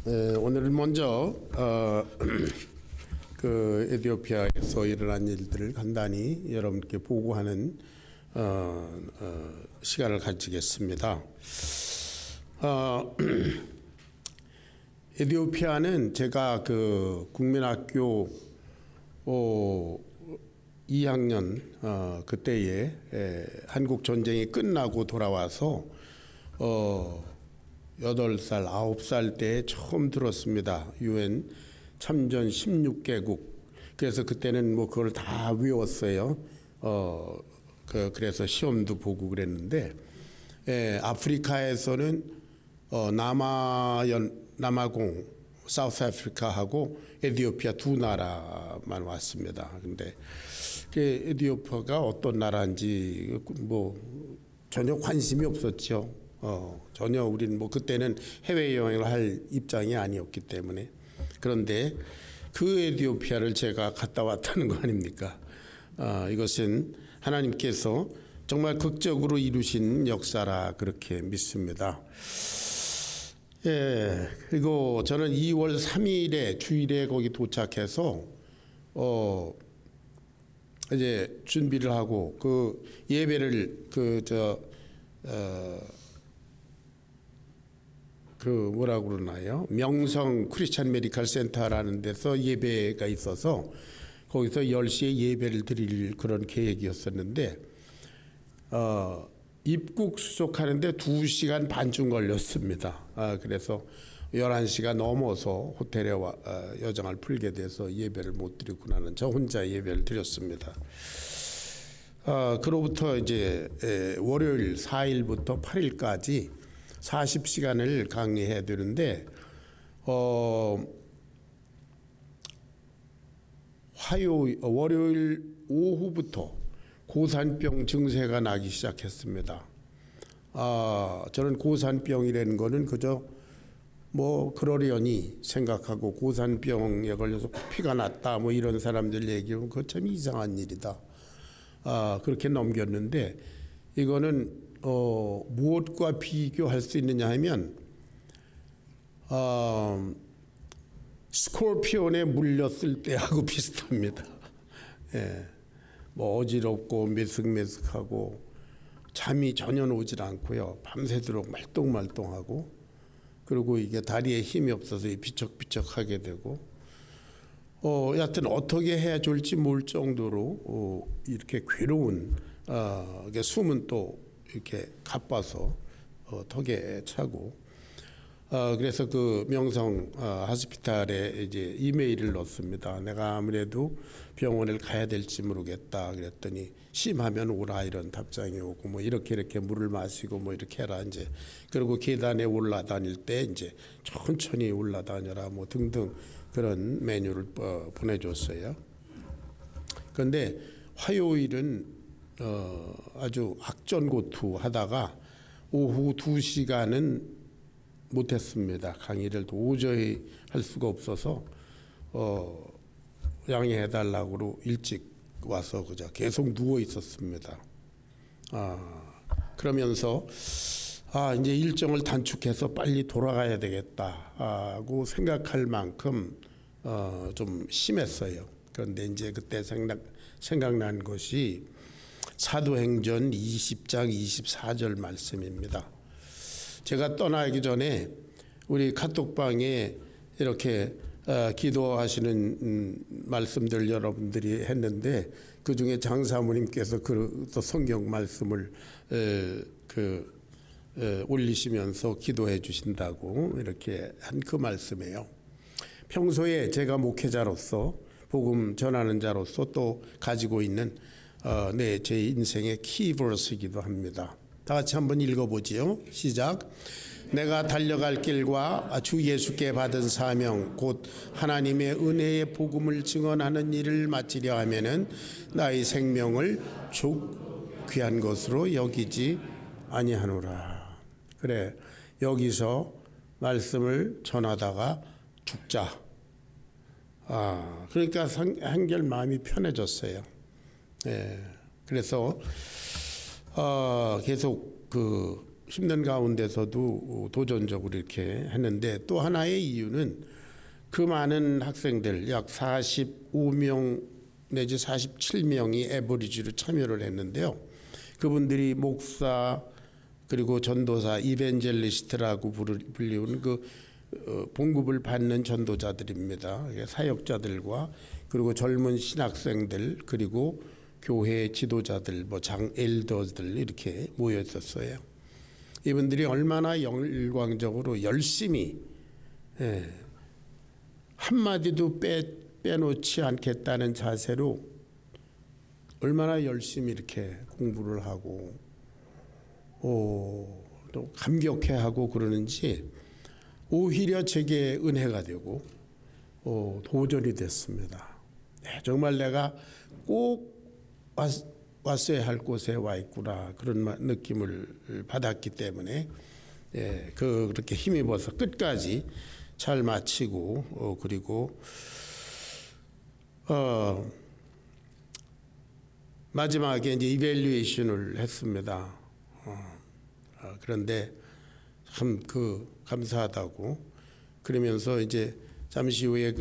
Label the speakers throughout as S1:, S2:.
S1: 오늘은 먼저 그 에티오피아에서 일어난 일들을 간단히 여러분께 보고하는 시간을 가지겠습니다. 에티오피아는 제가 그 국민학교 2학년 그때에 한국 전쟁이 끝나고 돌아와서 8살, 9살 때 처음 들었습니다. 유엔 참전 16개국. 그래서 그때는 뭐 그걸 다 외웠어요. 그래서 시험도 보고 그랬는데, 아프리카에서는 남아공, 사우스 아프리카하고 에티오피아 두 나라만 왔습니다. 근데 그 에티오피아가 어떤 나라인지 뭐 전혀 관심이 없었죠. 전혀 우리는 뭐 그때는 해외여행을 할 입장이 아니었기 때문에. 그런데 그 에티오피아를 제가 갔다 왔다는 거 아닙니까? 이것은 하나님께서 정말 극적으로 이루신 역사라 그렇게 믿습니다. 예, 그리고 저는 2월 3일에 주일에 거기 도착해서 이제 준비를 하고 그 예배를 뭐라고 그러나요? 명성 크리스찬 메디컬 센터라는 데서 예배가 있어서 거기서 10시에 예배를 드릴 그런 계획이었었는데 입국 수속하는데 2시간 반쯤 걸렸습니다. 그래서 11시가 넘어서 호텔에 여정을 풀게 돼서 예배를 못 드리고 나는 저 혼자 예배를 드렸습니다. 그로부터 이제 월요일 4일부터 8일까지 40시간을 강의해야 되는데 월요일 오후부터 고산병 증세가 나기 시작했습니다. 저는 고산병이라는 거는 그저 뭐 그러려니 생각하고 고산병에 걸려서 피가 났다 뭐 이런 사람들 얘기하면 그거 참 이상한 일이다. 그렇게 넘겼는데 이거는 무엇과 비교할 수 있느냐 하면 스콜피온에 물렸을 때하고 비슷합니다. 예. 뭐 어지럽고 메슥메슥하고 잠이 전혀 오질 않고요. 밤새도록 말똥말똥하고 그리고 이게 다리에 힘이 없어서 비척비척하게 되고 여하튼 어떻게 해야 좋을지 모를 정도로 이렇게 괴로운 숨은 또 이렇게 가빠서 턱에 차고 그래서 그 명성 하스피탈에 이제 이메일을 넣습니다. 내가 아무래도 병원을 가야 될지 모르겠다. 그랬더니 심하면 오라 이런 답장이 오고 뭐 이렇게 물을 마시고 뭐 이렇게 해라 이제 그리고 계단에 올라다닐 때 이제 천천히 올라다녀라 뭐 등등 그런 메뉴를 보내줬어요. 그런데 화요일은 아주 악전고투하다가 오후 2시간은 못했습니다. 강의를 도저히 할 수가 없어서 양해해달라고 일찍 와서 그저 계속 누워 있었습니다. 그러면서 이제 일정을 단축해서 빨리 돌아가야 되겠다고 생각할 만큼 좀 심했어요. 그런데 이제 그때 생각난 것이 사도행전 20장 24절 말씀입니다. 제가 떠나기 전에 우리 카톡방에 이렇게 기도하시는 말씀들 여러분들이 했는데 그중에 장 사모님께서 그 성경 말씀을 올리시면서 기도해 주신다고 이렇게 한 그 말씀이에요. 평소에 제가 목회자로서 복음 전하는 자로서 또 가지고 있는 제 인생의 키버스이기도 합니다. 다 같이 한번 읽어보지요. 시작. 내가 달려갈 길과 주 예수께 받은 사명 곧 하나님의 은혜의 복음을 증언하는 일을 마치려 하면은 나의 생명을 귀한 것으로 여기지 아니하노라. 그래 여기서 말씀을 전하다가 죽자. 그러니까 한결 마음이 편해졌어요. 예. 그래서 계속 힘든 가운데서도 도전적으로 이렇게 했는데, 또 하나의 이유는 그 많은 학생들 약 45명 내지 47명이 에버리지로 참여를 했는데요. 그분들이 목사 그리고 전도사, 이벤젤리스트라고 불리우는 그 봉급을 받는 전도자들입니다. 사역자들과 그리고 젊은 신학생들 그리고 교회 지도자들, 뭐 엘더들 이렇게 모여 있었어요. 이분들이 얼마나 열광적으로 열심히 한마디도 빼놓지 않겠다는 자세로 얼마나 열심히 이렇게 공부를 하고 또 감격해하고 그러는지 오히려 제게 은혜가 되고 도전이 됐습니다. 네, 정말 내가 꼭 왔어야 할 곳에 와 있구나 그런 느낌을 받았기 때문에 그렇게 힘입어서 끝까지 잘 마치고 그리고 마지막에 이제 이밸류에이션을 했습니다. 그런데 참 감사하다고 그러면서 이제 잠시 후에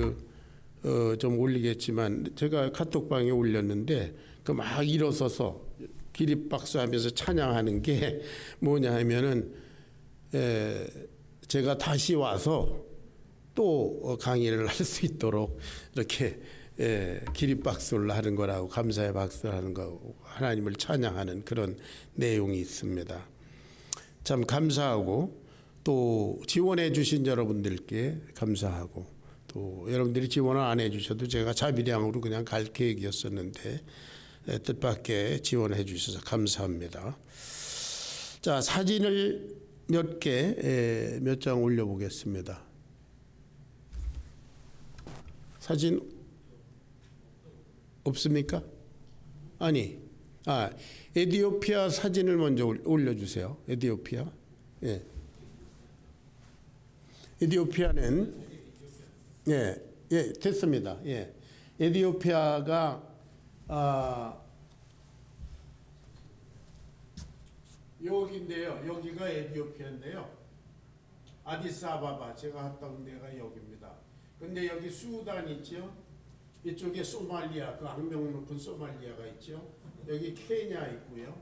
S1: 좀 올리겠지만 제가 카톡방에 올렸는데 막 일어서서 기립박수하면서 찬양하는 게 뭐냐 하면은 제가 다시 와서 또 강의를 할 수 있도록 이렇게 기립박수를 하는 거라고, 감사의 박수를 하는 거, 하나님을 찬양하는 그런 내용이 있습니다. 참 감사하고 또 지원해 주신 여러분들께 감사하고, 또 여러분들이 지원을 안 해 주셔도 제가 자비량으로 그냥 갈 계획이었었는데 뜻밖의 지원해 주셔서 감사합니다. 자, 사진을 몇 장 올려보겠습니다. 사진 없습니까? 아니, 에티오피아 사진을 먼저 올려주세요. 에티오피아. 예. 에티오피아는 됐습니다. 예. 에티오피아가 여기인데요. 여기가 에티오피아인데요. 아디스아바바 제가 갔다 온 데가 여기입니다. 근데 여기 수단 있죠. 이쪽에 소말리아, 그 악명 높은 소말리아가 있죠. 여기 케냐 있고요.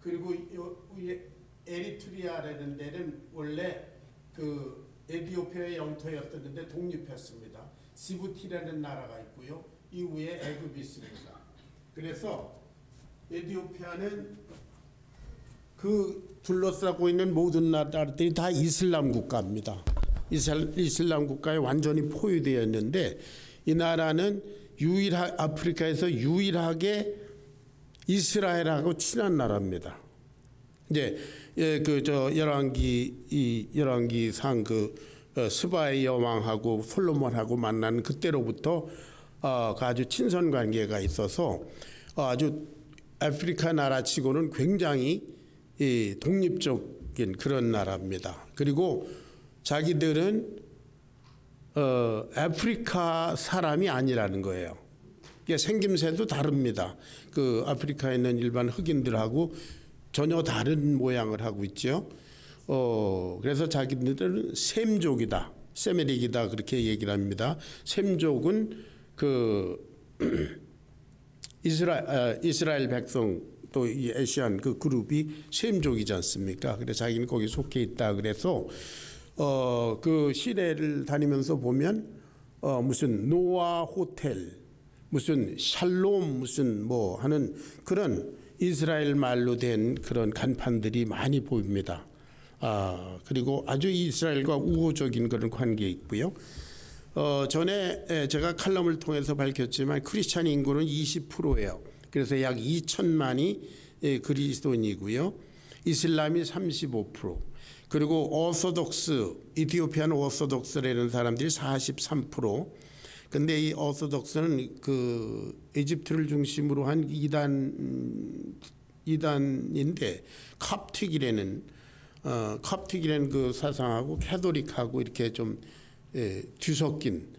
S1: 그리고 위에 에리트리아라는 데는 원래 그 에티오피아의 영토였었는데 독립했습니다. 지부티라는 나라가 있고요. 이후에 애굽이 있습니다. 그래서 에티오피아는 그 둘러싸고 있는 모든 나라들이 다 이슬람 국가입니다. 이슬람 국가에 완전히 포위되어 있는데 이 나라는 아프리카에서 유일하게 이스라엘하고 친한 나라입니다. 이제 열왕기상 스바의 여왕하고 솔로몬하고 만난 그때로부터 아주 친선 관계가 있어서 아주 아프리카 나라치고는 굉장히 독립적인 그런 나라입니다. 그리고 자기들은 아프리카 사람이 아니라는 거예요. 생김새도 다릅니다. 그 아프리카에 있는 일반 흑인들하고 전혀 다른 모양을 하고 있죠. 그래서 자기들은 셈족이다, 세메릭이다 그렇게 얘기를 합니다. 셈족은 이스라엘 백성 또 이 아시안 그 그룹이 셈족이지 않습니까? 그래서 자기는 거기 속해 있다. 그래서 그 시내를 다니면서 보면 무슨 노아 호텔, 무슨 샬롬, 무슨 뭐 하는 그런 이스라엘 말로 된 그런 간판들이 많이 보입니다. 그리고 아주 이스라엘과 우호적인 그런 관계에 있고요. 전에 제가 칼럼을 통해서 밝혔지만 크리스찬 인구는 20%예요. 그래서 약 2천만이 그리스도인이고요. 이슬람이 35%. 그리고 이티오피아는 오소독스라는 사람들이 43%. 근데 이 오소독스는 그 이집트를 중심으로 한 이단인데 컵틱이라는 그 사상하고 캐톨릭하고 이렇게 좀 뒤섞인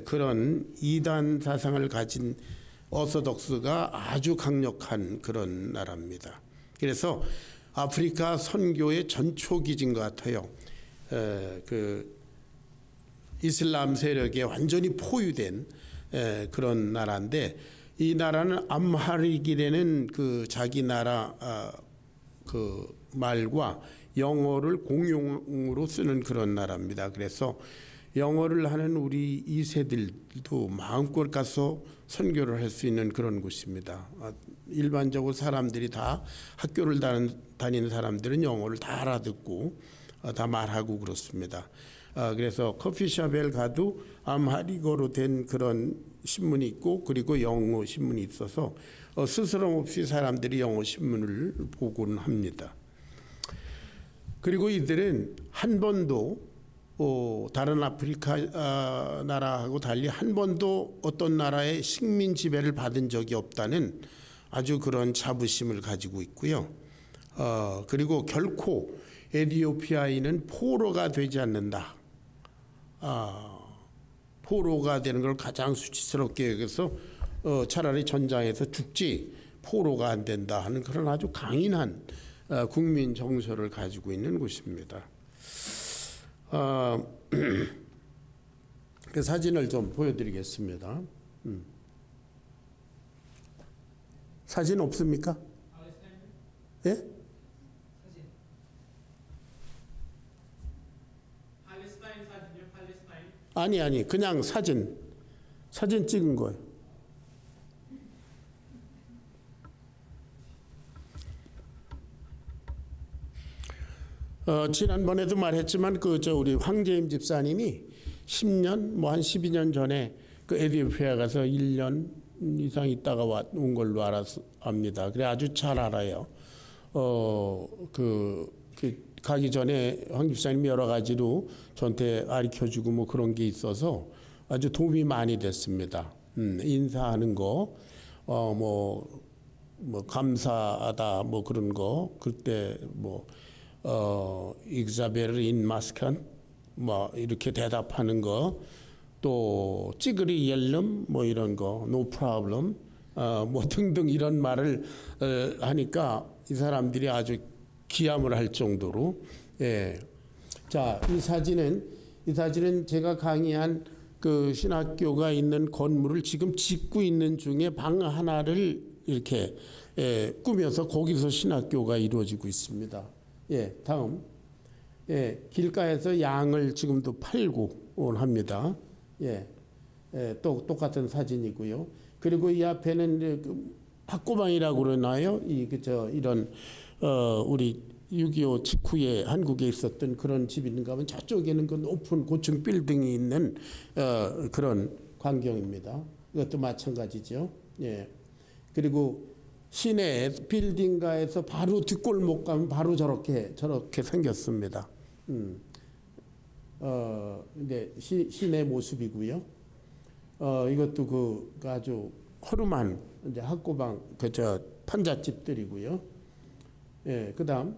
S1: 그런 이단 사상을 가진 오소독스가 아주 강력한 그런 나라입니다. 그래서 아프리카 선교의 전초기진 것 같아요. 그 이슬람 세력에 완전히 포위된 그런 나라인데, 이 나라는 암하릭이라는 그 자기 나라 그 말과 영어를 공용으로 쓰는 그런 나라입니다. 그래서 영어를 하는 우리 2세들도 마음껏 가서 선교를 할 수 있는 그런 곳입니다. 일반적으로 사람들이 다 학교를 다니는 사람들은 영어를 다 알아듣고 다 말하고 그렇습니다. 그래서 커피숍에 가도 암하리거로 된 그런 신문이 있고, 그리고 영어 신문이 있어서 스스럼 없이 사람들이 영어 신문을 보곤 합니다. 그리고 이들은 한 번도 다른 아프리카 나라하고 달리 한 번도 어떤 나라의 식민 지배를 받은 적이 없다는 아주 그런 자부심을 가지고 있고요. 그리고 결코 에티오피아인은 포로가 되지 않는다. 포로가 되는 걸 가장 수치스럽게 여겨서 차라리 전장에서 죽지 포로가 안 된다 하는 그런 아주 강인한 국민 정서를 가지고 있는 곳입니다. 그 사진을 좀 보여드리겠습니다. 사진 없습니까? 예?
S2: 팔레스타인 사진이요? 팔레스타인?
S1: 아니 그냥 사진 찍은 거예요. 지난번에도 말했지만 우리 황재임 집사님이 10년 뭐 한 12년 전에 그 에티오피아 가서 1년 이상 있다가 온 걸로 압니다. 그래 아주 잘 알아요. 가기 전에 황 집사님이 여러 가지로 저한테 가르쳐주고 뭐 그런 게 있어서 아주 도움이 많이 됐습니다. 인사하는 거, 뭐 감사하다 뭐 그런 거, 그때 뭐 익자베르 인 마스칸 뭐 이렇게 대답하는 거, 또 찌그리 옐름 뭐 이런 거, no problem 뭐 등등 이런 말을 하니까 이 사람들이 아주 기함을 할 정도로. 예. 자, 이 사진은 제가 강의한 그 신학교가 있는 건물을 지금 짓고 있는 중에 방 하나를 이렇게 꾸며서 거기서 신학교가 이루어지고 있습니다. 예, 다음. 예, 길가에서 양을 지금도 팔고 합니다. 예, 또 똑같은 사진이고요. 그리고 이 앞에는 학고방이라고 그러나요? 이런 우리 6.25 직후에 한국에 있었던 그런 집이 있는가 하면 저쪽에는 그 높은 고층 빌딩이 있는 그런 광경입니다. 이것도 마찬가지죠. 예. 그리고 시내 빌딩가에서 바로 뒷골목 가면 바로 저렇게 생겼습니다. 이제 시내 모습이고요. 이것도 아주 허름한 이제 학고방 판잣집들이고요. 예, 그다음.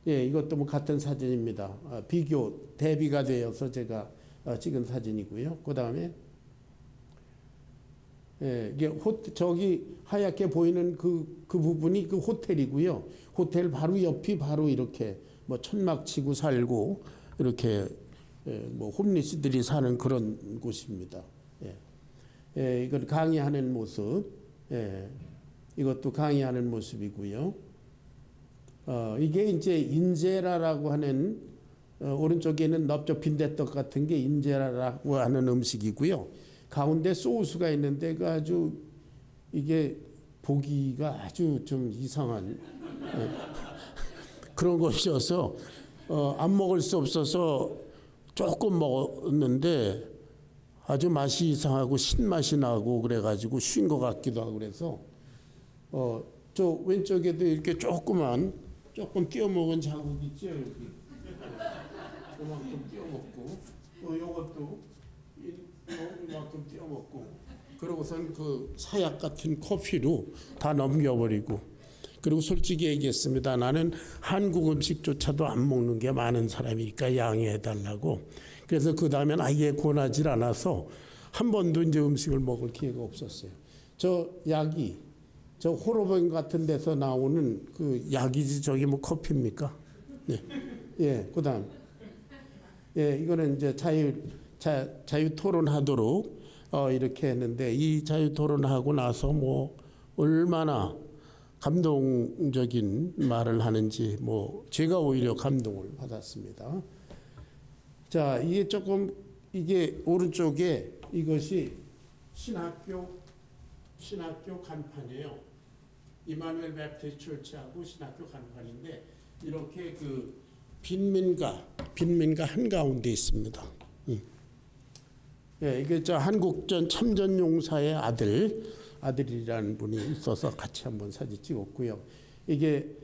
S1: 예, 이것도 뭐 같은 사진입니다. 대비가 되어서 제가 찍은 사진이고요. 그다음에 예, 이게 저기 하얗게 보이는 그 부분이 그 호텔이고요. 호텔 바로 옆이 바로 이렇게 뭐 천막 치고 살고 이렇게 뭐 홈리스들이 사는 그런 곳입니다. 예. 예, 이건 강의하는 모습. 예, 이것도 강의하는 모습이고요. 이게 이제 인제라라고 하는 오른쪽에 있는 넓적 빈대떡 같은 게 인제라라고 하는 음식이고요. 가운데 소스가 있는데 그 아주 이게 보기가 아주 좀 이상한 그런 것이어서 안 먹을 수 없어서 조금 먹었는데 아주 맛이 이상하고 신맛이 나고 그래가지고 쉰 것 같기도 하고 그래서 저 왼쪽에도 이렇게 조금 띄어 먹은 자국 있죠 여기. 이만큼 띄어 먹고 또 이것도 이만큼 띄어 먹고 그러고선 그 사약 같은 커피로 다 넘겨버리고 그리고 솔직히 얘기했습니다. 나는 한국 음식조차도 안 먹는 게 많은 사람이니까 양해해달라고. 그래서 그 다음엔 아예 권하지 않아서 한 번도 이제 음식을 먹을 기회가 없었어요. 저 약이 저 호러병 같은 데서 나오는 그 약이지 저기 뭐 커피입니까? 네. 예, 그다음. 예, 이거는 이제 자유 토론하도록 이렇게 했는데 이 자유 토론하고 나서 뭐 얼마나 감동적인 말을 하는지 뭐 제가 오히려 감동을 받았습니다. 자, 이게 오른쪽에 이것이 신학교 간판이에요. 이마누엘 베프티스트 처치하고 신학교 간판인데 이렇게 그 빈민가 한가운데 있습니다. 예, 이게 저 한국전 참전용사의 아들이라는 분이 있어서 같이 한번 사진 찍었고요. 이게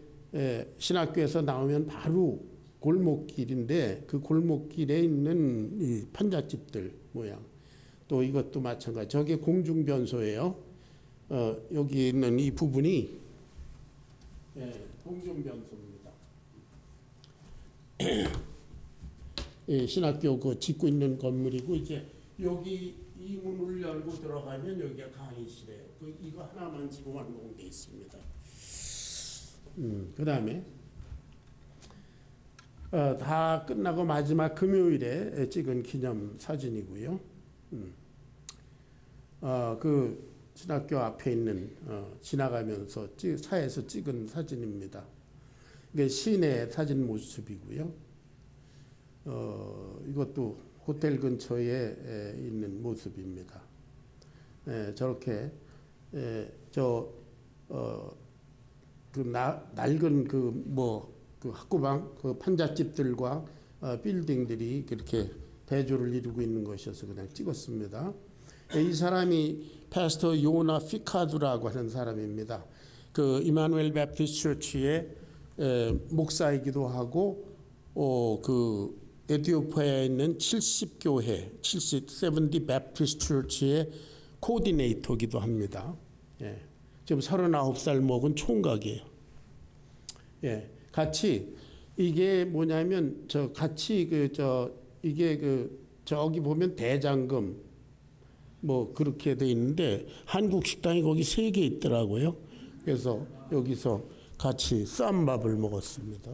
S1: 신학교에서 나오면 바로 골목길인데 그 골목길에 있는 이 판잣집들 모양. 또 이것도 마찬가지. 저게 공중변소예요. 여기 있는 이 부분이 공중변소입니다. 예, 신학교 그 짓고 있는 건물이고 이제 여기 이 문을 열고 들어가면 여기가 강의실이에요. 이거 하나만 지금 완공돼 있습니다. 그 다음에 다 끝나고 마지막 금요일에 찍은 기념 사진이고요. 그 신학교 앞에 있는 지나가면서 차에서 찍은 사진입니다. 이게 시내 사진 모습이고요. 이것도 호텔 근처에 있는 모습입니다. 저렇게 낡은 그 학구방 그 판잣집들과 빌딩들이 그렇게 대조를 이루고 있는 것이어서 그냥 찍었습니다. 이 사람이 패스터 요나 피카두라고 하는 사람입니다. 그 이마누엘 베프티스트 처치의 목사이기도 하고 그 에티오피아에 있는 70교회 70 베프티스트 처치의 코디네이터기도 합니다. 예. 지금 39살 먹은 총각이에요. 예. 같이 이게 뭐냐면 저기 보면 대장금 뭐 그렇게 돼 있는데 한국 식당이 거기 3개 있더라고요. 그래서 여기서 같이 쌈밥을 먹었습니다.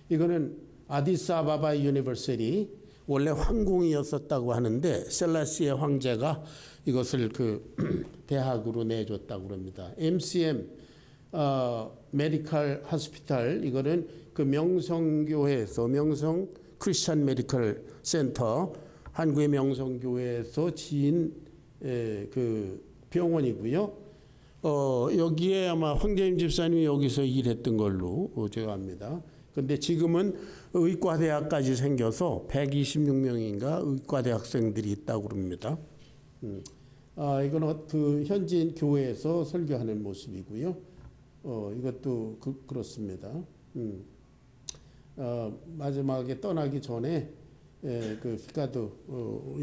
S1: 이거는 아디스아바바 유니버시티 원래 황궁이었었다고 하는데 셀라시의 황제가 이것을 그 대학으로 내줬다고 합니다. MCM 메디컬 하스피탈 이거는 그 명성교회에서 명성 크리스천 메디컬 센터 한국의 명성교회에서 지은 그 병원이고요. 여기에 아마 황재임 집사님이 여기서 일했던 걸로 제가 압니다. 근데 지금은 의과대학까지 생겨서 126명인가 의과대학생들이 있다고 합니다. 이건 그 현지인 교회에서 설교하는 모습이고요. 이것도 그렇습니다. 마지막에 떠나기 전에 그 피카드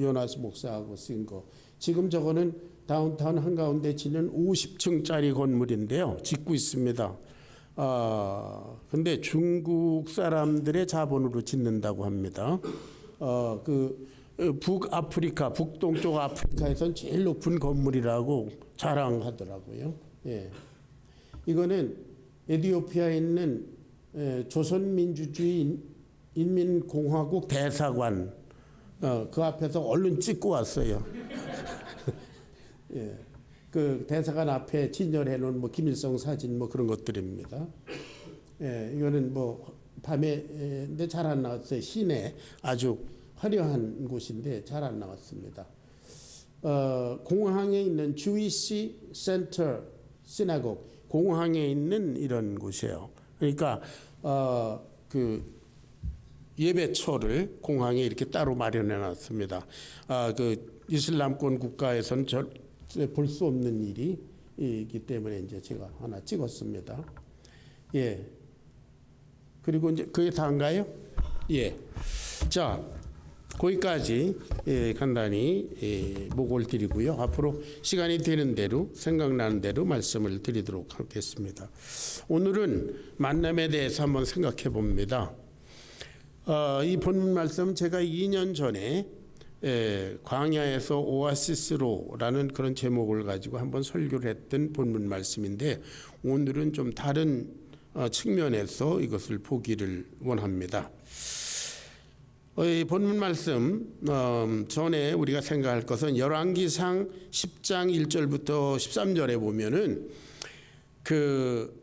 S1: 요나스 목사하고 쓴 거. 지금 저거는 다운타운 한가운데 짓는 50층짜리 건물인데요. 짓고 있습니다. 근데 중국 사람들의 자본으로 짓는다고 합니다. 그 북아프리카, 북동쪽 아프리카에선 제일 높은 건물이라고 자랑하더라고요. 예. 이거는 에티오피아에 있는 조선민주주의 인민공화국 대사관 그 앞에서 얼른 찍고 왔어요. 예. 그 대사관 앞에 진열해 놓은 뭐 김일성 사진 뭐 그런 것들입니다. 예, 이거는 뭐 밤에 근데 잘 안 나왔어요. 시내 아주 화려한 곳인데 잘 안 나왔습니다. 공항에 있는 주이시 센터 시나고그 공항에 있는 이런 곳이에요. 그러니까 그 예배처를 공항에 이렇게 따로 마련해 놨습니다. 그 이슬람권 국가에서는 볼 수 없는 일이기 때문에 이제 제가 하나 찍었습니다. 예. 그리고 이제 그게 다인가요? 예. 자, 거기까지 간단히 보고를 드리고요. 앞으로 시간이 되는 대로 생각나는 대로 말씀을 드리도록 하겠습니다. 오늘은 만남에 대해서 한번 생각해 봅니다. 이 본문 말씀 제가 2년 전에 광야에서 오아시스로라는 그런 제목을 가지고 한번 설교를 했던 본문 말씀인데 오늘은 좀 다른 측면에서 이것을 보기를 원합니다. 이 본문 말씀 전에 우리가 생각할 것은 열왕기상 10장 1절부터 13절에 보면은 그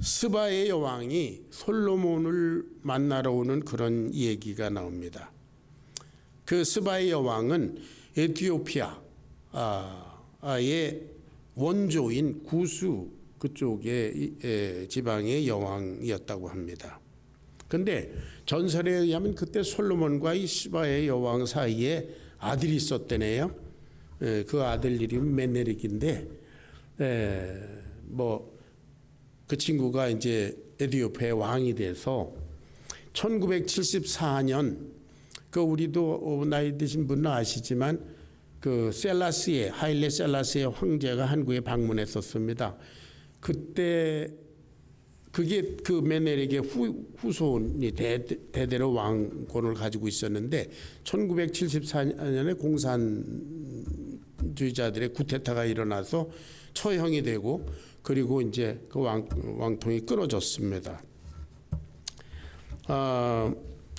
S1: 스바의 여왕이 솔로몬을 만나러 오는 그런 얘기가 나옵니다. 그 스바의 여왕은 에티오피아의 원조인 구수 그쪽의 지방의 여왕이었다고 합니다. 그런데 전설에 의하면 그때 솔로몬과 이 스바의 여왕 사이에 아들이 있었대네요. 그 아들 이름이 메네릭인데 그 친구가 이제 에티오피아의 왕이 돼서 1974년 그 우리도 나이 드신 분은 아시지만 그 셀라시에 하일레 셀라시의 황제가 한국에 방문했었습니다. 그때 그게 그 메네릭의 후손이 대대로 왕권을 가지고 있었는데 1974년에 공산주의자들의 쿠데타가 일어나서 처형이 되고 그리고 이제 그 왕통이 끊어졌습니다.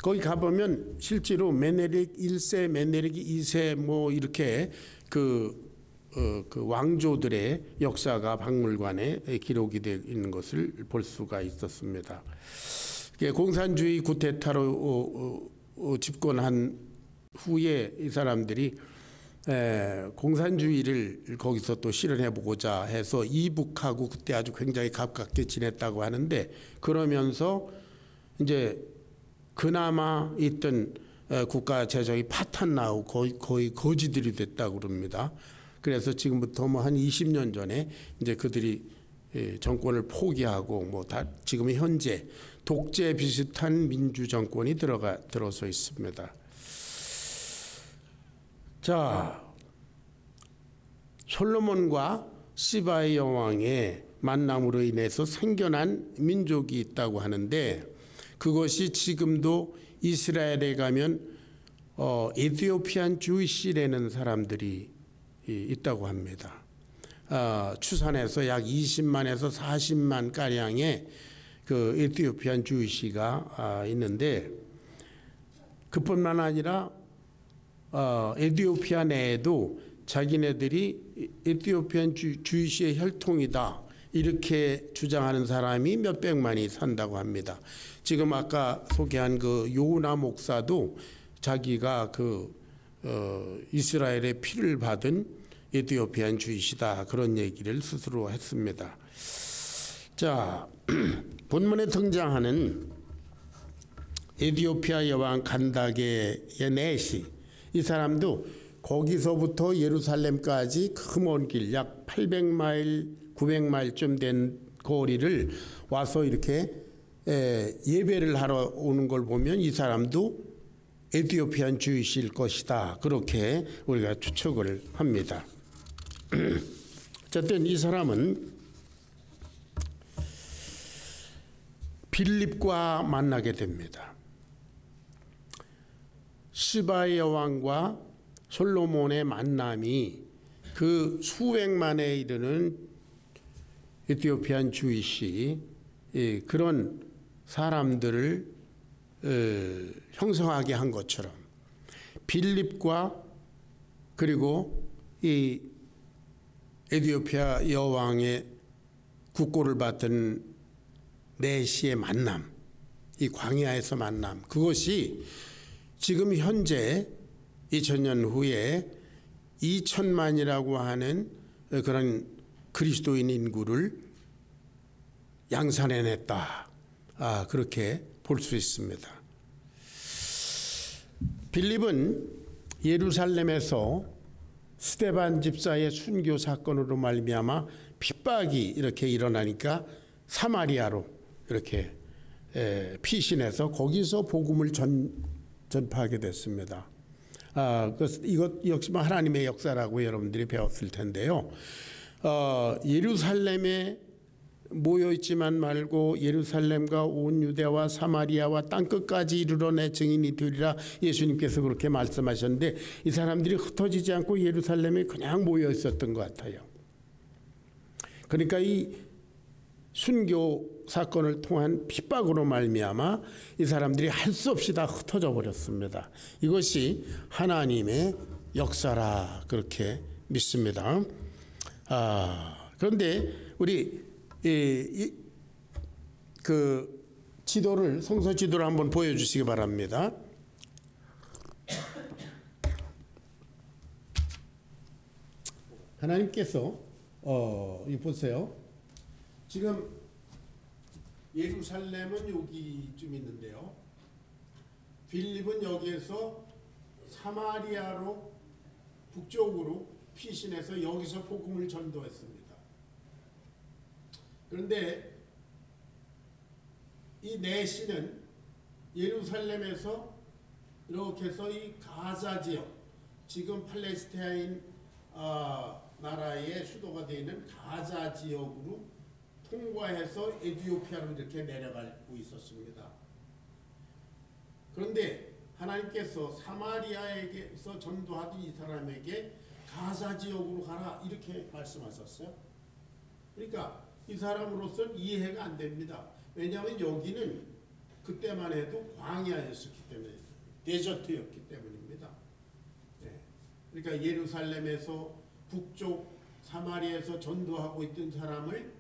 S1: 거기 가보면 실제로 메네릭 1세, 메네릭 2세 뭐 이렇게 그 왕조들의 역사가 박물관에 기록이 되어 있는 것을 볼 수가 있었습니다. 공산주의 쿠데타로 집권한 후에 이 사람들이 공산주의를 거기서 또 실현해 보고자 해서 이북하고 그때 아주 굉장히 가깝게 지냈다고 하는데 그러면서 이제 그나마 있던 국가 재정이 파탄 나고 거의 거지들이 됐다고 그럽니다. 그래서 지금부터 뭐 한 20년 전에 이제 그들이 정권을 포기하고 뭐 다 지금 현재 독재 비슷한 민주 정권이 들어서 있습니다. 자, 솔로몬과 시바의 여왕의 만남으로 인해서 생겨난 민족이 있다고 하는데 그것이 지금도 이스라엘에 가면 에티오피안 주이시라는 사람들이 있다고 합니다. 추산해서 약 20만에서 40만 가량의 그 에티오피안 주이시가 있는데 그뿐만 아니라 에티오피아 내에도 자기네들이 에티오피안 주이시의 혈통이다 이렇게 주장하는 사람이 몇백만이 산다고 합니다. 지금 아까 소개한 그 요나 목사도 자기가 그 이스라엘의 피를 받은 에티오피안 주이시다 그런 얘기를 스스로 했습니다. 자, 본문에 등장하는 에티오피아 여왕 간다게의 내시 이 사람도 거기서부터 예루살렘까지 그 먼 길 약 800마일 900마일쯤 된 거리를 와서 이렇게 예배를 하러 오는 걸 보면 이 사람도 에티오피안 주이시일 것이다 그렇게 우리가 추측을 합니다. 어쨌든 이 사람은 빌립과 만나게 됩니다. 시바의 여왕과 솔로몬의 만남이 그 수백만에 이르는 에티오피안 주이시 그런 사람들을 형성하게 한 것처럼 빌립과 그리고 이 에티오피아 여왕의 국고를 받은 내시의 만남, 이 광야에서 만남, 그것이 지금 현재 2000년 후에 2000만이라고 하는 그런 그리스도인 인구를 양산해냈다. 그렇게 볼 수 있습니다. 빌립은 예루살렘에서 스데반 집사의 순교 사건으로 말미암아 핍박이 이렇게 일어나니까 사마리아로 이렇게 피신해서 거기서 복음을 전파하게 됐습니다. 이것 역시 하나님의 역사라고 여러분들이 배웠을 텐데요. 예루살렘에 모여있지만 말고 예루살렘과 온 유대와 사마리아와 땅끝까지 이르러 내 증인이 되리라. 예수님께서 그렇게 말씀하셨는데 이 사람들이 흩어지지 않고 예루살렘에 그냥 모여 있었던 것 같아요. 그러니까 이 순교 사건을 통한 핍박으로 말미암아 이 사람들이 할 수 없이 다 흩어져 버렸습니다. 이것이 하나님의 역사라 그렇게 믿습니다. 그런데 우리 그 지도를 성서 지도를 한번 보여주시기 바랍니다. 하나님께서 이 보세요. 지금 예루살렘은 여기쯤 있는데요. 빌립은 여기에서 사마리아로 북쪽으로 피신해서 여기서 복음을 전도했습니다. 그런데 이 내시는 예루살렘에서 이렇게 해서 이 가자 지역, 지금 팔레스타인 나라의 수도가 되어 있는 가자 지역으로 통과해서 에티오피아로 이렇게 내려가고 있었습니다. 그런데 하나님께서 사마리아에게서 전도하던 이 사람에게 가자 지역으로 가라 이렇게 말씀하셨어요. 그러니까 이 사람으로서는 이해가 안 됩니다. 왜냐하면 여기는 그때만 해도 광야였었기 때문에, 데저트였기 때문입니다. 네. 그러니까 예루살렘에서 북쪽 사마리아에서 전도하고 있던 사람을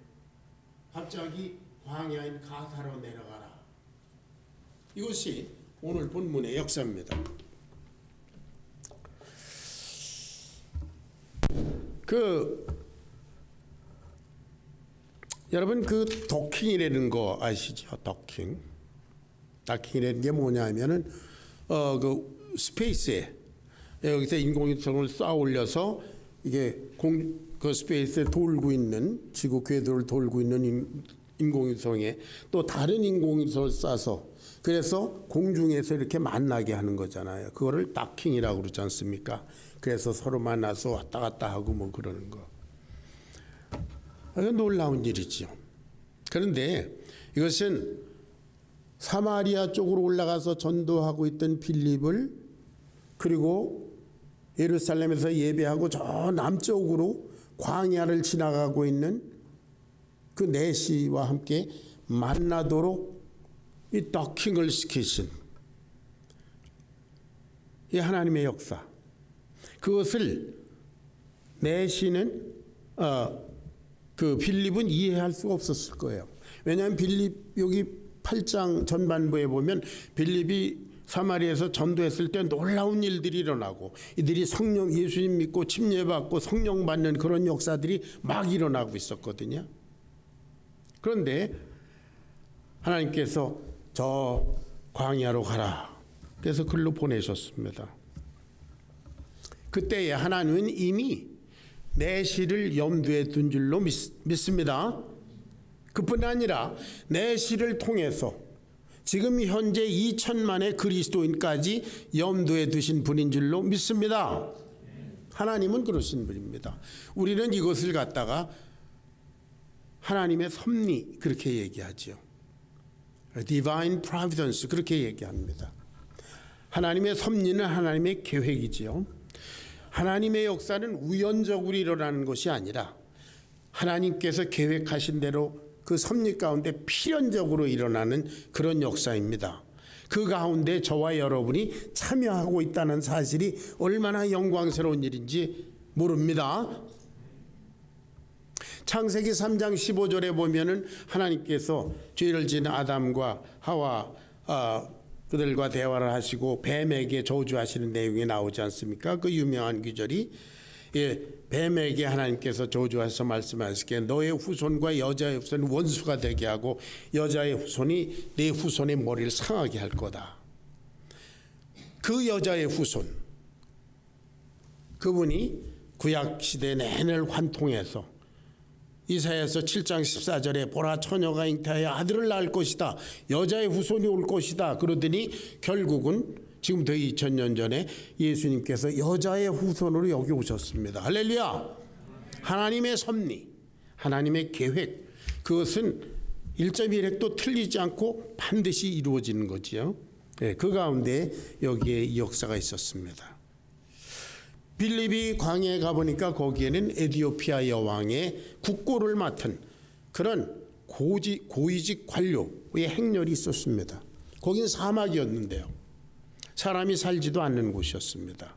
S1: 갑자기 광야인 가사로 내려가라. 이것이 오늘 본문의 역사입니다. 여러분 그 도킹이라는 거 아시죠? 도킹이라는 게 뭐냐면은 그 스페이스에 여기서 인공위성을 쌓아 올려서 이게 그 스페이스에 돌고 있는 지구 궤도를 돌고 있는 인공위성에 또 다른 인공위성을 쏴서 그래서 공중에서 이렇게 만나게 하는 거잖아요. 그거를 다킹이라고 그러지 않습니까? 그래서 서로 만나서 왔다 갔다 하고 뭐 그러는 거. 놀라운 일이죠. 그런데 이것은 사마리아 쪽으로 올라가서 전도하고 있던 빌립을 그리고 예루살렘에서 예배하고 저 남쪽으로 광야를 지나가고 있는 그 내시와 함께 만나도록 이 더킹을 시키신 이 하나님의 역사, 그것을 내시는 그 빌립은 이해할 수가 없었을 거예요. 왜냐하면 빌립 여기 8장 전반부에 보면 빌립이 사마리아에서 전도했을 때 놀라운 일들이 일어나고 이들이 성령 예수님 믿고 침례받고 성령 받는 그런 역사들이 막 일어나고 있었거든요. 그런데 하나님께서 저 광야로 가라. 그래서 글로 보내셨습니다. 그때에 하나님은 이미 내시를 염두에 둔 줄로 믿습니다. 그뿐 아니라 내시를 통해서 지금 현재 2천만의 그리스도인까지 염두에 두신 분인 줄로 믿습니다. 하나님은 그러신 분입니다. 우리는 이것을 갖다가 하나님의 섭리 그렇게 얘기하죠. Divine Providence 그렇게 얘기합니다. 하나님의 섭리는 하나님의 계획이지요. 하나님의 역사는 우연적으로 일어나는 것이 아니라 하나님께서 계획하신 대로 그 섭리 가운데 필연적으로 일어나는 그런 역사입니다. 그 가운데 저와 여러분이 참여하고 있다는 사실이 얼마나 영광스러운 일인지 모릅니다. 창세기 3장 15절에 보면은 하나님께서 죄를 지은 아담과 하와 그들과 대화를 하시고 뱀에게 저주하시는 내용이 나오지 않습니까? 그 유명한 구절이 뱀에게 하나님께서 저주하셔서 말씀하시기에 너의 후손과 여자의 후손이 원수가 되게 하고 여자의 후손이 네 후손의 머리를 상하게 할 거다. 그 여자의 후손, 그분이 구약시대 내내를 환통해서 이사야서 7장 14절에 보라 처녀가 잉태하여 아들을 낳을 것이다. 여자의 후손이 올 것이다. 그러더니 결국은 지금부터 2000년 전에 예수님께서 여자의 후손으로 여기 오셨습니다. 할렐루야. 하나님의 섭리, 하나님의 계획, 그것은 1.1획도 틀리지 않고 반드시 이루어지는 거지요. 네, 그 가운데 여기에 이 역사가 있었습니다. 빌립이 광야에 가보니까 거기에는 에디오피아 여왕의 국고를 맡은 그런 고위직 관료의 행렬이 있었습니다. 거긴 사막이었는데요. 사람이 살지도 않는 곳이었습니다.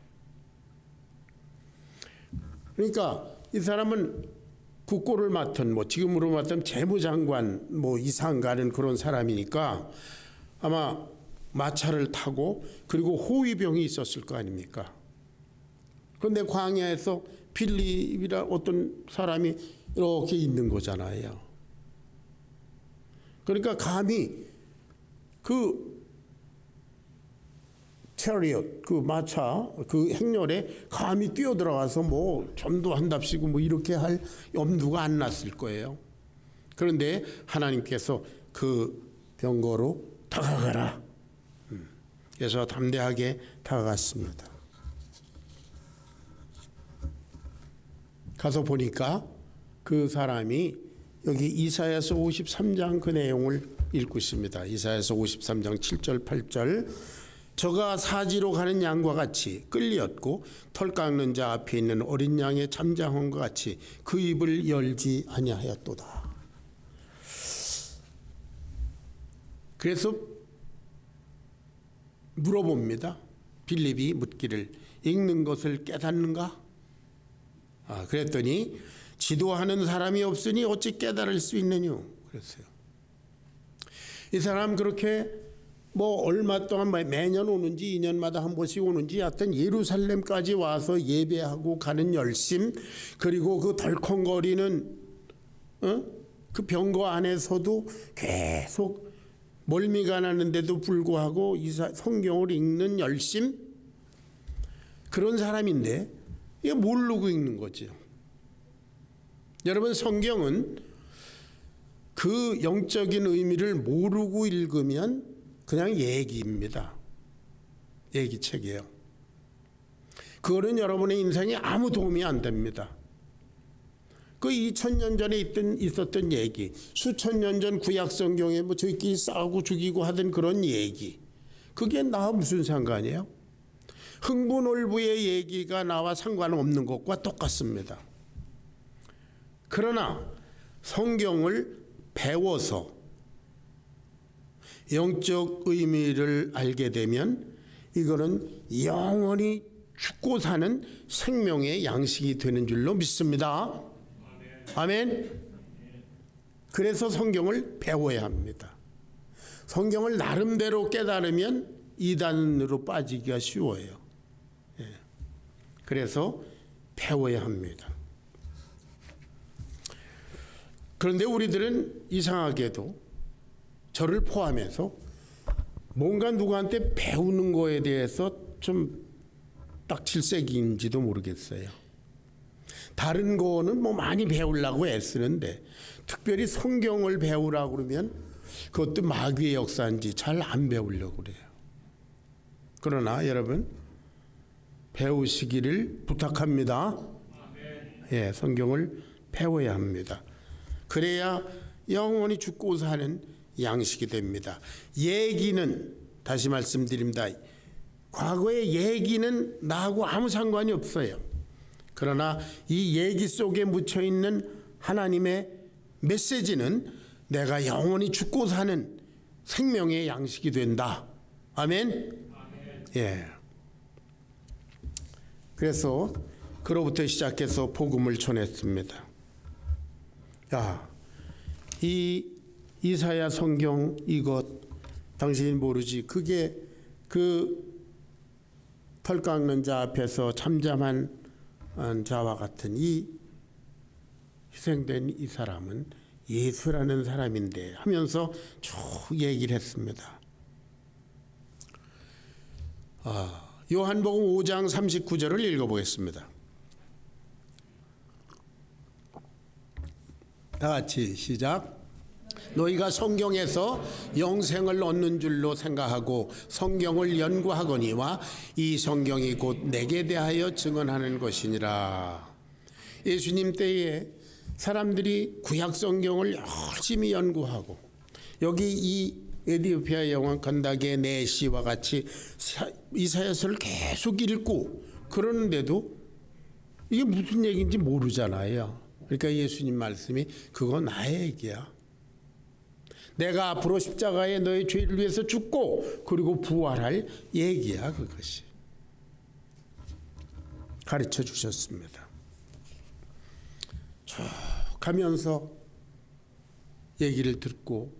S1: 그러니까 이 사람은 국고를 맡은 지금으로 맡은 재무장관 이상 가는 그런 사람이니까 아마 마차를 타고 그리고 호위병이 있었을 거 아닙니까? 그런데 광야에서 빌립이라 어떤 사람이 이렇게 있는 거잖아요. 그러니까 감히 그 체리엇, 그 마차, 그 행렬에 감히 뛰어들어가서 전도한답시고 이렇게 할 염두가 안 났을 거예요. 그런데 하나님께서 그 병거로 다가가라. 그래서 담대하게 다가갔습니다. 가서 보니까 그 사람이 여기 이사야서 53장 그 내용을 읽고 있습니다. 이사야서 53장 7절 8절 저가 사지로 가는 양과 같이 끌렸고 털 깎는 자 앞에 있는 어린 양의 잠잠함과 같이 그 입을 열지 아니하였도다. 그래서 물어봅니다. 빌립이 묻기를 읽는 것을 깨닫는가? 그랬더니 지도하는 사람이 없으니 어찌 깨달을 수 있느냐 그랬어요. 이 사람 그렇게 얼마 동안 매년 오는지 2년마다 한 번씩 오는지 하여튼 예루살렘까지 와서 예배하고 가는 열심, 그리고 그 덜컹거리는 그 병거 안에서도 계속 멀미가 나는데도 불구하고 성경을 읽는 열심, 그런 사람인데 이게 모르고 읽는 거죠. 여러분, 성경은 그 영적인 의미를 모르고 읽으면 그냥 얘기입니다. 얘기책이에요. 그거는 여러분의 인생에 아무 도움이 안 됩니다. 그 2000년 전에 있었던 얘기, 수천 년 전 구약 성경에 저희끼리 싸우고 죽이고 하던 그런 얘기, 그게 나와 무슨 상관이에요? 흥부놀부의 얘기가 나와 상관없는 것과 똑같습니다. 그러나 성경을 배워서 영적 의미를 알게 되면 이거는 영원히 죽고 사는 생명의 양식이 되는 줄로 믿습니다. 아멘. 그래서 성경을 배워야 합니다. 성경을 나름대로 깨달으면 이단으로 빠지기가 쉬워요. 그래서 배워야 합니다. 그런데 우리들은 이상하게도 저를 포함해서 뭔가 누구한테 배우는 거에 대해서 좀 딱 질색인지도 모르겠어요. 다른 거는 많이 배우려고 애쓰는데 특별히 성경을 배우라고 그러면 그것도 마귀의 역사인지 잘 안 배우려고 그래요. 그러나 여러분, 배우시기를 부탁합니다. 예, 성경을 배워야 합니다. 그래야 영원히 죽고 사는 양식이 됩니다. 얘기는, 다시 말씀드립니다, 과거의 얘기는 나하고 아무 상관이 없어요. 그러나 이 얘기 속에 묻혀있는 하나님의 메시지는 내가 영원히 죽고 사는 생명의 양식이 된다. 아멘? 예. 그래서 그로부터 시작해서 복음을 전했습니다. 이 이사야 성경 이것 당신이 모르지? 그게 그 털 깎는 자 앞에서 잠잠한 자와 같은 이 희생된 이 사람은 예수라는 사람인데 하면서 쭉 얘기를 했습니다. 요한복음 5장 39절을 읽어보겠습니다. 다 같이 시작. 너희가 성경에서 영생을 얻는 줄로 생각하고 성경을 연구하거니와 이 성경이 곧 내게 대하여 증언하는 것이니라. 예수님 때에 사람들이 구약 성경을 열심히 연구하고 여기 이 에디오피아 여왕 건다게 네시와 같이 이사야서를 계속 읽고 그러는데도 이게 무슨 얘기인지 모르잖아요. 그러니까 예수님 말씀이 그거 나의 얘기야. 내가 앞으로 십자가에 너의 죄를 위해서 죽고 그리고 부활할 얘기야. 그것이 가르쳐 주셨습니다. 쭉 가면서 얘기를 듣고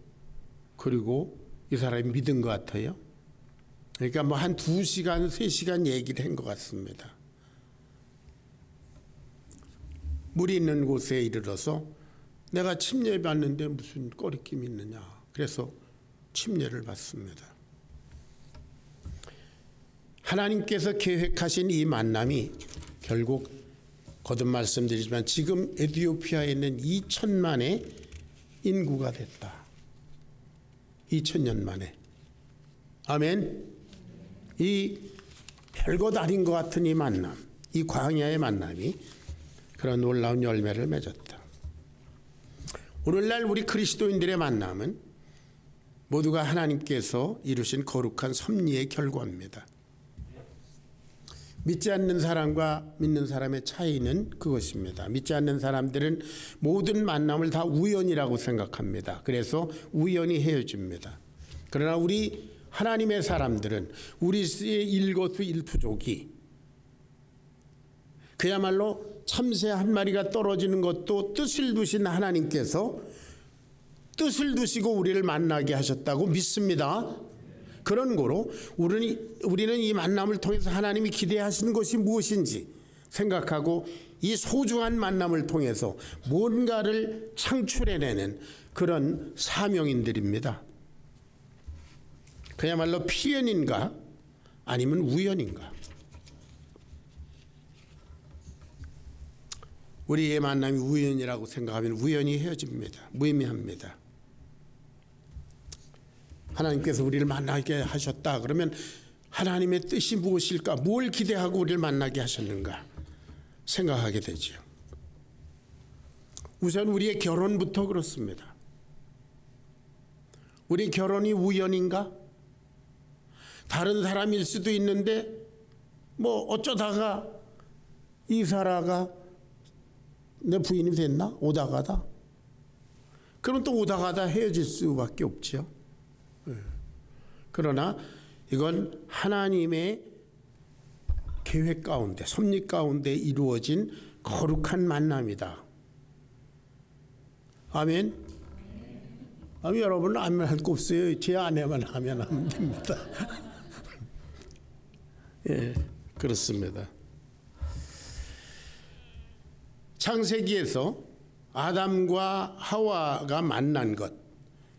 S1: 그리고 이 사람이 믿은 것 같아요. 그러니까 뭐 한 2시간, 3시간 얘기를 한 것 같습니다. 물이 있는 곳에 이르러서 내가 침례 받는데 무슨 꺼리낌이 있느냐. 그래서 침례를 받습니다. 하나님께서 계획하신 이 만남이 결국 거듭 말씀드리지만 지금 에티오피아에 있는 2천만의 인구가 됐다. 2000년 만에. 아멘. 이 별것 아닌 것 같은 이 만남, 이 광야의 만남이 그런 놀라운 열매를 맺었다. 오늘날 우리 그리스도인들의 만남은 모두가 하나님께서 이루신 거룩한 섭리의 결과입니다. 믿지 않는 사람과 믿는 사람의 차이는 그것입니다. 믿지 않는 사람들은 모든 만남을 다 우연이라고 생각합니다. 그래서 우연히 헤어집니다. 그러나 우리 하나님의 사람들은 우리의 일거수일투족이 그야말로 참새 한 마리가 떨어지는 것도 뜻을 두신 하나님께서 뜻을 두시고 우리를 만나게 하셨다고 믿습니다. 그런 거로 우리는 이 만남을 통해서 하나님이 기대하시는 것이 무엇인지 생각하고 이 소중한 만남을 통해서 뭔가를 창출해내는 그런 사명인들입니다. 그야말로 필연인가 아니면 우연인가. 우리의 만남이 우연이라고 생각하면 우연히 헤어집니다. 무의미합니다. 하나님께서 우리를 만나게 하셨다 그러면 하나님의 뜻이 무엇일까? 뭘 기대하고 우리를 만나게 하셨는가 생각하게 되죠. 우선 우리의 결혼부터 그렇습니다. 우리 결혼이 우연인가? 다른 사람일 수도 있는데 뭐 어쩌다가 이사라가 내 부인이 됐나? 오다가다. 그럼 또 오다가다 헤어질 수밖에 없죠. 그러나 이건 하나님의 계획 가운데 섭리 가운데 이루어진 거룩한 만남이다. 아멘. 아멘. 여러분은 아멘 할 거 없어요. 제 아내만 하면 됩니다. 예, 그렇습니다. 창세기에서 아담과 하와가 만난 것,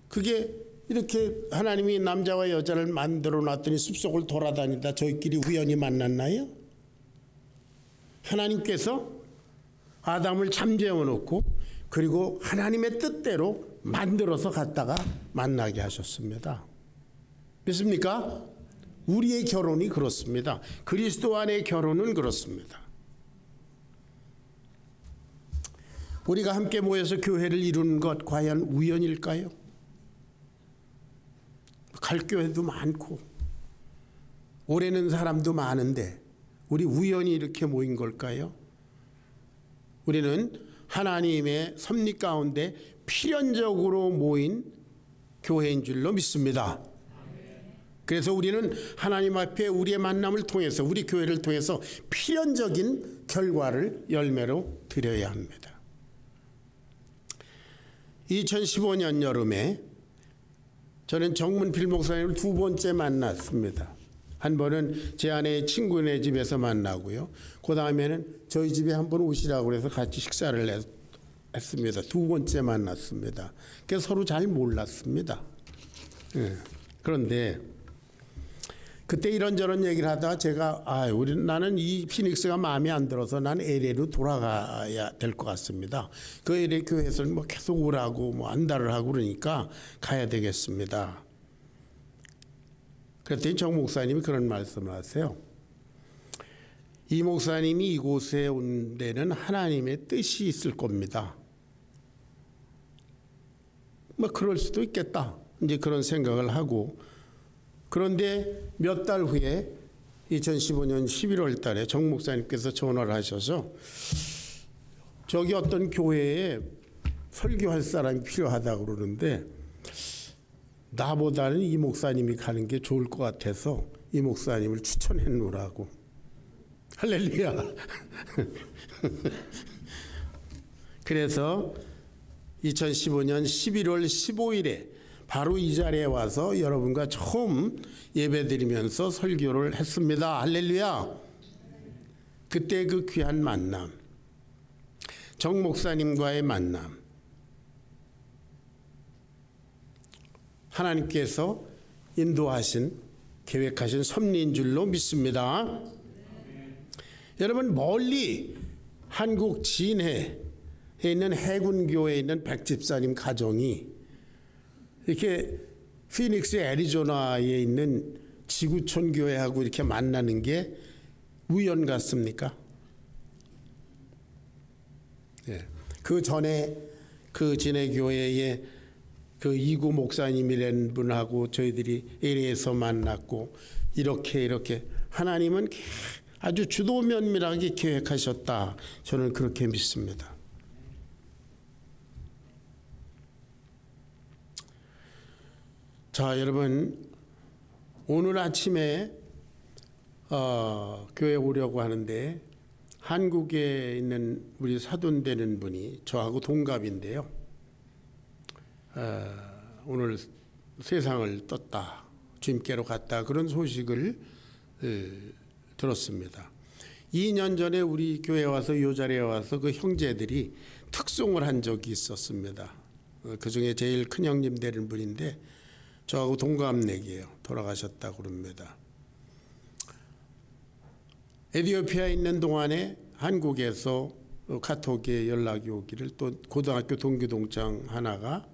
S1: 그게 이렇게 하나님이 남자와 여자를 만들어 놨더니 숲속을 돌아다니다 저희끼리 우연히 만났나요? 하나님께서 아담을 잠재워 놓고 그리고 하나님의 뜻대로 만들어서 갖다가 만나게 하셨습니다. 믿습니까? 우리의 결혼이 그렇습니다. 그리스도 안의 결혼은 그렇습니다. 우리가 함께 모여서 교회를 이루는 것 과연 우연일까요? 갈 교회도 많고 오래는 사람도 많은데 우리 우연히 이렇게 모인 걸까요? 우리는 하나님의 섭리 가운데 필연적으로 모인 교회인 줄로 믿습니다. 그래서 우리는 하나님 앞에 우리의 만남을 통해서 우리 교회를 통해서 필연적인 결과를 열매로 드려야 합니다. 2015년 여름에 저는 정문필 목사님을 2번째 만났습니다. 한 번은 제 아내의 친구네 집에서 만나고요. 그 다음에는 저희 집에 한번 오시라고 해서 같이 식사를 했습니다. 2번째 만났습니다. 그래서 서로 잘 몰랐습니다. 그런데 그때 이런저런 얘기를 하다가 제가 나는 이 피닉스가 마음에 안 들어서 난 LA로 돌아가야 될 것 같습니다. 그 LA 교회에서는 뭐 계속 오라고 뭐 안달을 하고 그러니까 가야 되겠습니다. 그랬더니 정 목사님이 그런 말씀을 하세요. 이 목사님이 이곳에 온 데는 하나님의 뜻이 있을 겁니다. 뭐 그럴 수도 있겠다. 이제 그런 생각을 하고, 그런데 몇 달 후에 2015년 11월 달에 정 목사님께서 전화를 하셔서 저기 어떤 교회에 설교할 사람이 필요하다고 그러는데 나보다는 이 목사님이 가는 게 좋을 것 같아서 이 목사님을 추천해 놓으라고. 할렐루야. 그래서 2015년 11월 15일에 바로 이 자리에 와서 여러분과 처음 예배드리면서 설교를 했습니다. 할렐루야. 그때 그 귀한 만남, 정 목사님과의 만남, 하나님께서 인도하신, 계획하신 섭리인 줄로 믿습니다. 여러분, 멀리 한국 진해에 있는 해군교회에 있는 백집사님 가정이 이렇게 피닉스 애리조나에 있는 지구촌 교회하고 이렇게 만나는 게 우연 같습니까? 예. 그 전에 그 진해교회에 그 이구 목사님이라는 분하고 저희들이 LA에서 만났고 이렇게 하나님은 아주 주도면밀하게 계획하셨다. 저는 그렇게 믿습니다. 자, 여러분, 오늘 아침에 교회에 오려고 하는데 한국에 있는 우리 사돈되는 분이 저하고 동갑인데요. 오늘 세상을 떴다, 주님께로 갔다, 그런 소식을 들었습니다. 2년 전에 우리 교회에 와서 이 자리에 와서 그 형제들이 특송을 한 적이 있었습니다. 그 중에 제일 큰 형님 되는 분인데 저하고 동갑내기예요. 돌아가셨다고 그럽니다. 에티오피아에 있는 동안에 한국에서 카톡에 연락이 오기를 또 고등학교 동기 동창 하나가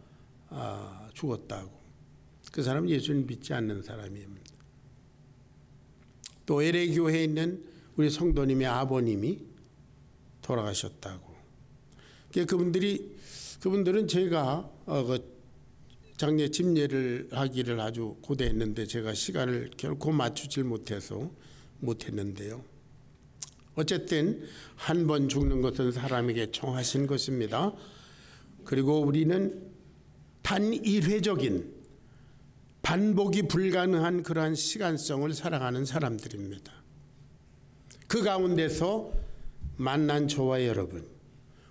S1: 죽었다고. 그 사람은 예수님 믿지 않는 사람입니다. 또 LA 교회에 있는 우리 성도님의 아버님이 돌아가셨다고. 그분들은 제가 장례 집례를 하기를 아주 고대했는데 제가 시간을 결코 맞추질 못했는데요. 어쨌든 한 번 죽는 것은 사람에게 정하신 것입니다. 그리고 우리는 단일회적인 반복이 불가능한 그러한 시간성을 살아가는 사람들입니다. 그 가운데서 만난 저와 여러분,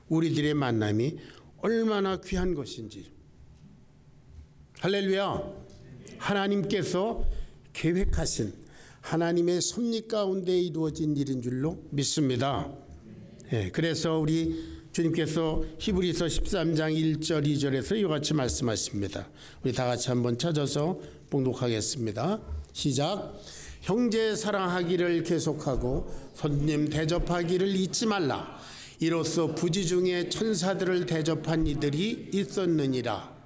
S1: 우리들의 만남이 얼마나 귀한 것인지, 할렐루야, 하나님께서 계획하신 하나님의 섭리 가운데 이루어진 일인 줄로 믿습니다. 그래서 우리 주님께서 히브리서 13장 1절 2절에서 이와 같이 말씀하십니다. 우리 다 같이 한번 찾아서 봉독하겠습니다. 시작. 형제 사랑하기를 계속하고 손님 대접하기를 잊지 말라. 이로써 부지 중에 천사들을 대접한 이들이 있었느니라.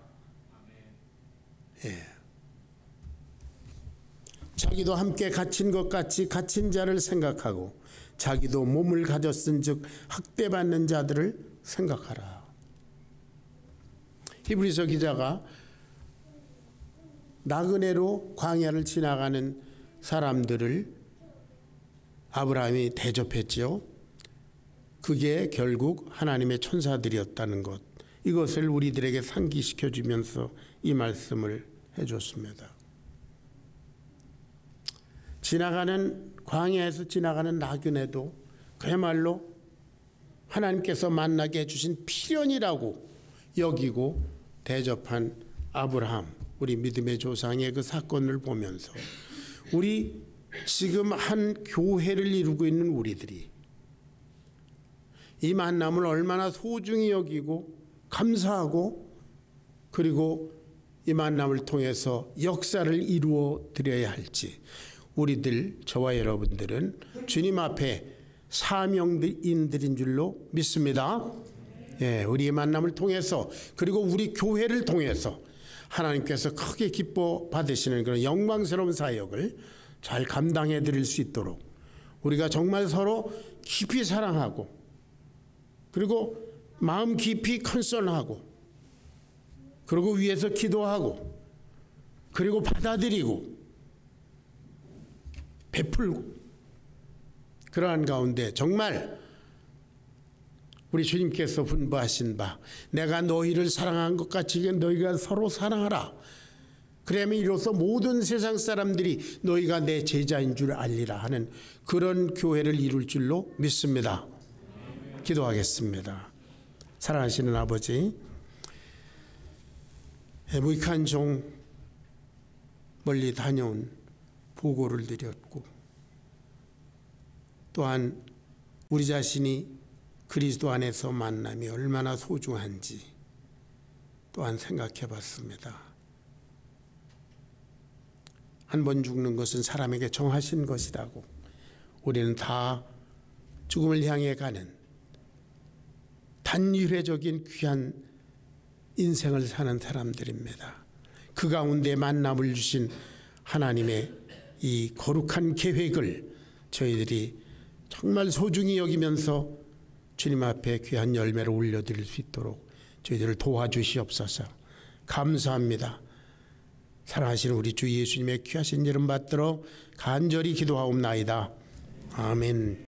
S1: 자기도 함께 갇힌 것 같이 갇힌 자를 생각하고 자기도 몸을 가졌은즉 학대받는 자들을 생각하라. 히브리서 기자가 나그네로 광야를 지나가는 사람들을 아브라함이 대접했지요. 그게 결국 하나님의 천사들이었다는 것, 이것을 우리들에게 상기시켜 주면서 이 말씀을 해줬습니다. 광야에서 지나가는 나그네도 그야말로 하나님께서 만나게 해주신 필연이라고 여기고 대접한 아브라함, 우리 믿음의 조상의 그 사건을 보면서 우리 지금 한 교회를 이루고 있는 우리들이 이 만남을 얼마나 소중히 여기고 감사하고, 그리고 이 만남을 통해서 역사를 이루어 드려야 할지, 우리들, 저와 여러분들은 주님 앞에 사명인들인 줄로 믿습니다. 우리의 만남을 통해서, 그리고 우리 교회를 통해서 하나님께서 크게 기뻐 받으시는 그런 영광스러운 사역을 잘 감당해 드릴 수 있도록 우리가 정말 서로 깊이 사랑하고, 그리고 마음 깊이 컨설하고, 그리고 위에서 기도하고 그리고 받아들이고 베풀고 그러한 가운데 정말 우리 주님께서 분부하신 바 내가 너희를 사랑한 것 같이 너희가 서로 사랑하라. 그러면 이로써 모든 세상 사람들이 너희가 내 제자인 줄 알리라 하는 그런 교회를 이룰 줄로 믿습니다. 기도하겠습니다. 사랑하시는 아버지, 무익한 종 멀리 다녀온 보고를 드렸고 또한 우리 자신이 그리스도 안에서 만남이 얼마나 소중한지 또한 생각해 봤습니다. 한 번 죽는 것은 사람에게 정하신 것이라고 우리는 다 죽음을 향해 가는 단일회적인 귀한 인생을 사는 사람들입니다. 그 가운데 만남을 주신 하나님의 이 거룩한 계획을 저희들이 정말 소중히 여기면서 주님 앞에 귀한 열매를 올려드릴 수 있도록 저희들을 도와주시옵소서. 감사합니다. 사랑하시는 우리 주 예수님의 귀하신 이름 받들어 간절히 기도하옵나이다. 아멘.